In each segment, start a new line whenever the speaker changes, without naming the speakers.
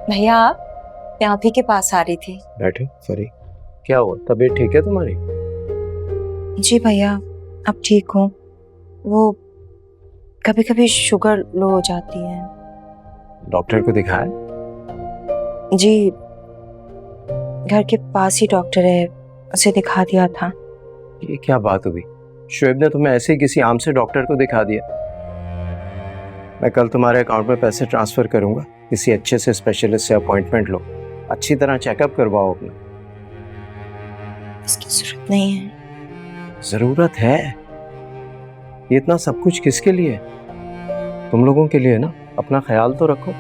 भैया मैं आप ही के पास आ रही थी।
बैठे फरी, क्या हुआ? तबीयत ठीक है तुम्हारी?
जी भैया अब ठीक हूँ। वो कभी कभी शुगर लो हो जाती है।
डॉक्टर को दिखाया?
जी घर के पास ही डॉक्टर है, उसे दिखा दिया था।
ये क्या बात हुई? शुएब ने तुम्हें ऐसे ही किसी आम से डॉक्टर को दिखा दिया? मैं कल तुम्हारे अकाउंट में पैसे ट्रांसफर करूंगा, किसी अच्छे से स्पेशलिस्ट से अपॉइंटमेंट लो, अच्छी तरह चेकअप करवाओ अपना।
इसकी जरूरत नहीं है।
जरूरत है? ये इतना सब कुछ किसके लिए है? तुम लोगों के लिए ना। अपना ख्याल तो रखो।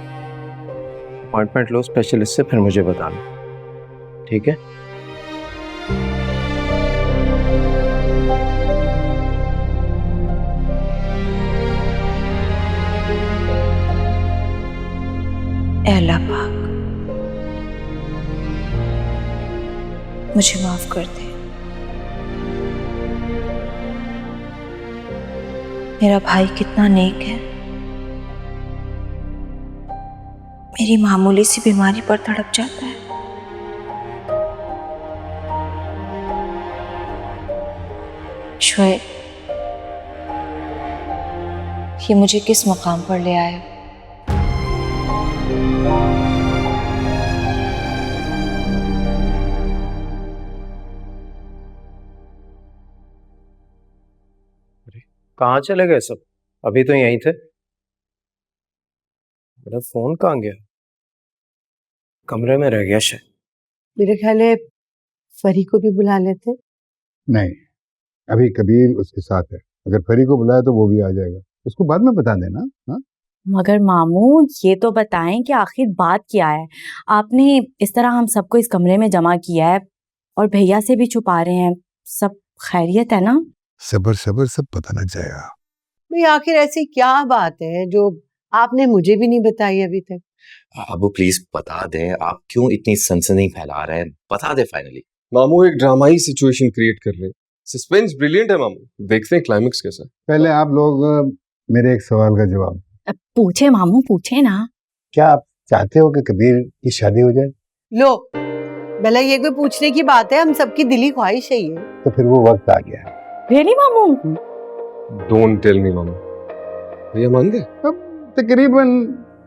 अपॉइंटमेंट लो स्पेशलिस्ट से, फिर मुझे बताना, ठीक है?
अल्लाह पाक मुझे माफ कर दे। मेरा भाई कितना नेक है, मेरी मामूली सी बीमारी पर तड़प जाता है। शुएब, ये मुझे किस मकाम पर ले आया।
कहाँ चले गए सब? अभी तो यहीं थे। मेरा फोन कहाँ गया? कमरे में रह गया शायद।
मेरे ख्याल है फरी को भी बुला लेते।
नहीं, अभी कबीर उसके साथ है। अगर फरी को बुलाया तो वो भी आ जाएगा, उसको बाद में बता देना। हाँ,
मगर मामू ये तो बताएं कि आखिर बात क्या है। आपने इस तरह हम सबको इस कमरे में जमा किया है और भैया से भी छुपा रहे हैं। सब खैरियत है ना?
सबर सबर, सब पता लग जाएगा।
भाई आखिर ऐसी क्या बात है जो आपने मुझे भी नहीं बताई अभी तक?
अबू प्लीज बता दें, आप क्यों इतनी सनसनी फैला रहे हैं? बता दे फाइनली।
मामू एक ड्रामाई सिचुएशन क्रिएट कर रहे हैं। सस्पेंस ब्रिलियंट है मामू, देखते हैं क्लाइमेक्स कैसा।
पहले आप लोग मेरे एक सवाल का जवाब।
पूछे मामू, पूछे ना।
क्या आप चाहते हो कि कबीर की शादी हो जाए?
लो भला ये कोई पूछने की बात है? हम सबकी दिली ख्वाहिश है ये।
तो फिर वो वक्त आ गया है।
रियली मामू?
डोंट टेल मी मामू। भैया मान गए?
अब तकरीबन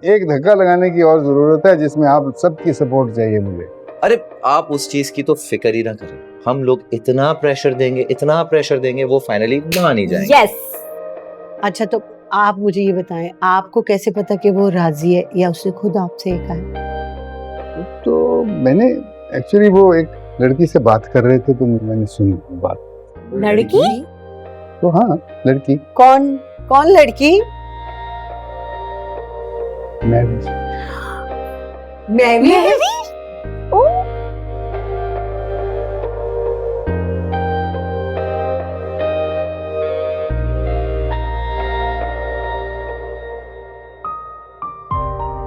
एक धक्का लगाने की और जरूरत है, जिसमें आप सबकी सपोर्ट चाहिए मुझे।
अरे आप उस चीज की तो फिक्र ही ना करें, हम लोग इतना प्रेशर देंगे, इतना प्रेशर देंगे, वो फाइनली मान ही जाएंगे।
यस।
अच्छा तो आप मुझे ये बताएं, आपको कैसे पता कि वो राजी है या उसने खुद आपसे ये कहा?
तो मैंने एक्चुअली वो एक लड़की से बात कर रहे थे तो मैंने सुनी बात।
लड़की?
तो हाँ, लड़की।
कौन कौन लड़की?
मैं
भी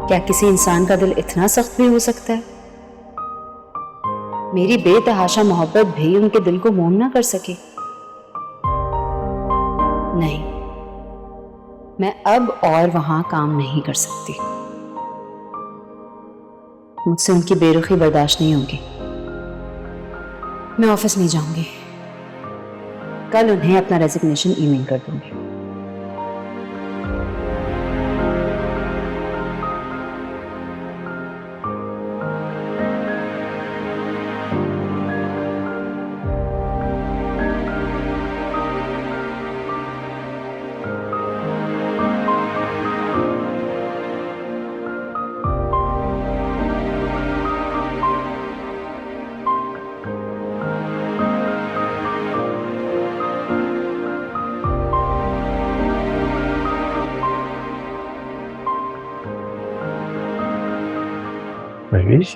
क्या किसी इंसान का दिल इतना सख्त भी हो सकता है? मेरी बेतहाशा मोहब्बत भी उनके दिल को मोम ना कर सके। नहीं, मैं अब और वहां काम नहीं कर सकती। मुझसे उनकी बेरुखी बर्दाश्त नहीं होगी। मैं ऑफिस नहीं जाऊंगी। कल उन्हें अपना रेजिग्नेशन ईमेल कर दूंगी।
महेश,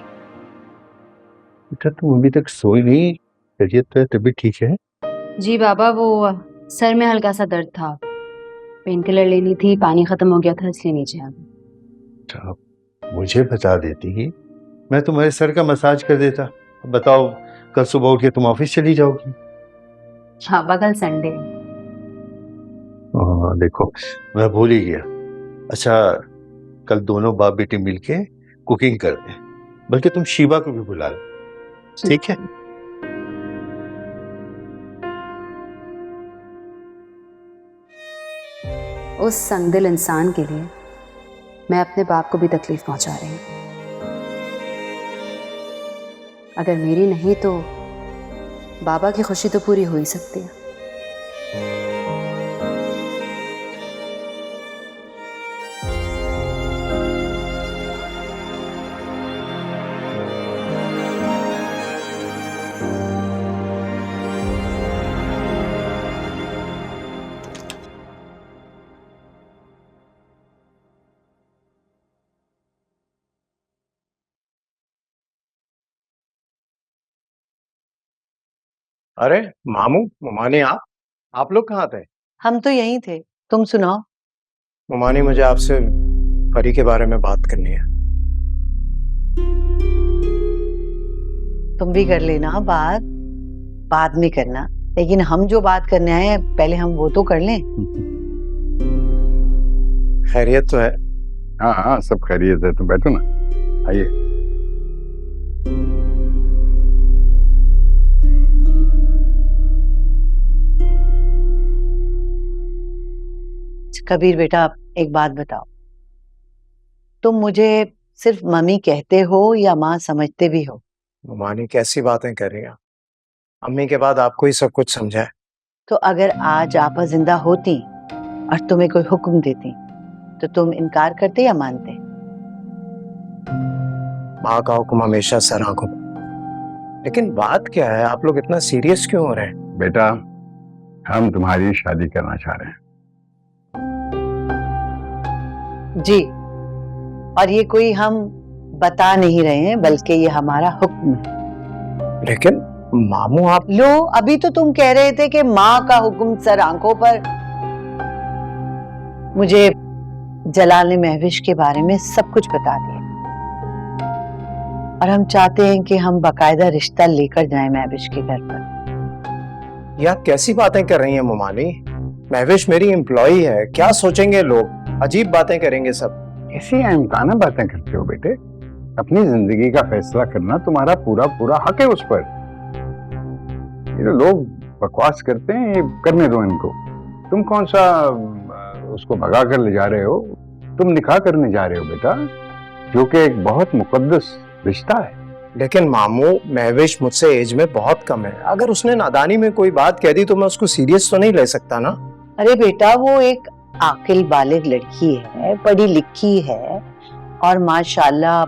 बेटा तुम अभी तक सोई नहीं? तबीयत तो है, तबीयत ठीक है?
जी बाबा, वो सर में हल्का सा दर्द था, पेन किलर लेनी थी, पानी खत्म हो गया था इसलिए नीचे आ गई।
मुझे बता देती, मैं तुम्हारे सर का मसाज कर देता। बताओ, कल सुबह उठ के तुम ऑफिस चली जाओगी।
बाबा कल संडे।
देखो मैं भूल ही गया। अच्छा, कल दोनों बाप बेटे मिलके
कुकिंग करते हैं, बल्कि तुम शीबा को भी बुला लो, ठीक है?
उस संगदिल इंसान के लिए मैं अपने बाप को भी तकलीफ पहुंचा रही हूँ। अगर मेरी नहीं तो बाबा की खुशी तो पूरी हो ही सकती है।
अरे मामू, ममानी, आप लोग कहाँ थे?
हम तो यहीं थे, तुम सुनाओ।
ममानी, मुझे आपसे परी के बारे में बात करनी है।
तुम भी कर लेना बात, बाद में करना, लेकिन हम जो बात करने आए हैं पहले हम वो तो कर लें।
खैरियत तो है?
हाँ हाँ, सब खैरियत है, तुम बैठो ना, आइए।
कबीर बेटा, एक बात बताओ, तुम मुझे सिर्फ मम्मी कहते हो या माँ समझते भी हो?
ममानी, कैसी बातें कर रही हैं? अम्मी के बाद आपको ही सब कुछ समझा है।
तो अगर आज आपा जिंदा होती और तुम्हें कोई हुक्म देती तो तुम इनकार करते या मानते?
माँ का हुक्म हमेशा सर आंखों। लेकिन बात क्या है, आप लोग इतना सीरियस क्यों हो रहे हैं?
बेटा, हम तुम्हारी शादी करना चाह रहे हैं।
जी, और ये कोई हम बता नहीं रहे हैं, बल्कि ये हमारा हुक्म है।
लेकिन मामू, आप
लो, अभी तो तुम कह रहे थे कि माँ का हुक्म सर आंखों पर। मुझे जलाल ने महविश के बारे में सब कुछ बता दिया और हम चाहते हैं कि हम बाकायदा रिश्ता लेकर जाएं महविश के घर पर।
ये आप कैसी बातें कर रही हैं ममानी? महविश मेरी एम्प्लॉई है, क्या सोचेंगे लोग? अजीब बातें करेंगे सब।
ऐसी अहमकाना बातें करते हो बेटे। अपनी जिंदगी का फैसला करना तुम्हारा पूरा पूरा हक है उस पर। ये लोग बकवास करते हैं, ये करने दो इनको। तुम कौन सा उसको भगा कर ले जा रहे हो? तुम निकाह करने जा रहे हो बेटा, जो कि एक बहुत मुकद्दस रिश्ता है।
लेकिन मामू, महविश मुझसे एज में बहुत कम है। अगर उसने नादानी में कोई बात कह दी तो मैं उसको सीरियस तो नहीं ले सकता ना।
अरे बेटा, वो एक आकिल बालिग लड़की है, पढ़ी लिखी है और माशाल्लाह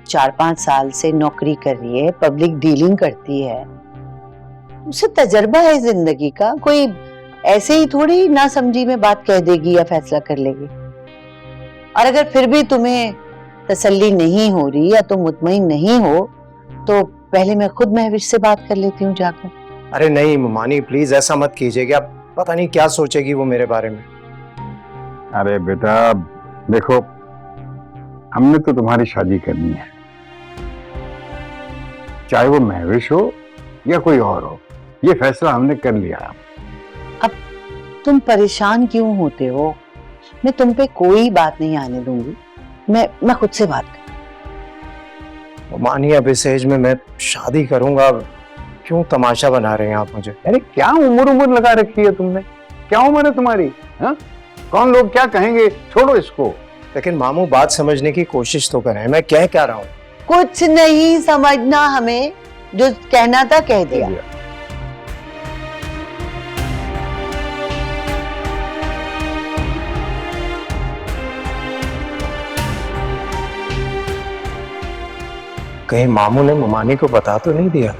4-5 साल से नौकरी कर रही है, पब्लिक डीलिंग करती है, उसे तजर्बा है जिंदगी का। कोई ऐसे ही थोड़ी ना समझी में बात कह देगी या फैसला कर लेगी। और अगर फिर भी तुम्हें तसल्ली नहीं हो रही या तुम मुतमईन नहीं हो तो पहले मैं खुद महविश से बात कर लेती हूँ जाकर।
अरे नहीं ममानी, प्लीज ऐसा मत कीजिएगा। पता नहीं क्या सोचेगी वो मेरे बारे में।
अरे बेटा देखो, हमने तो तुम्हारी शादी करनी है, चाहे वो महविश हो या कोई और हो, ये फैसला हमने कर लिया।
अब तुम परेशान क्यों होते हो? मैं तुम पे कोई बात नहीं आने दूंगी, मैं खुद से बात कर।
ममानी, अब इस एज में मैं शादी करूंगा, क्यों तमाशा बना रहे हैं आप मुझे?
अरे क्या उम्र लगा रखी है तुमने? क्या उम्र है तुम्हारी? हाँ, कौन लोग क्या कहेंगे, छोड़ो इसको।
लेकिन मामू, बात समझने की कोशिश तो करें। मैं कह क्या रहा हूँ?
कुछ नहीं समझना, हमें जो कहना था कह दिया।
कहीं मामू ने ममानी को बता तो नहीं दिया?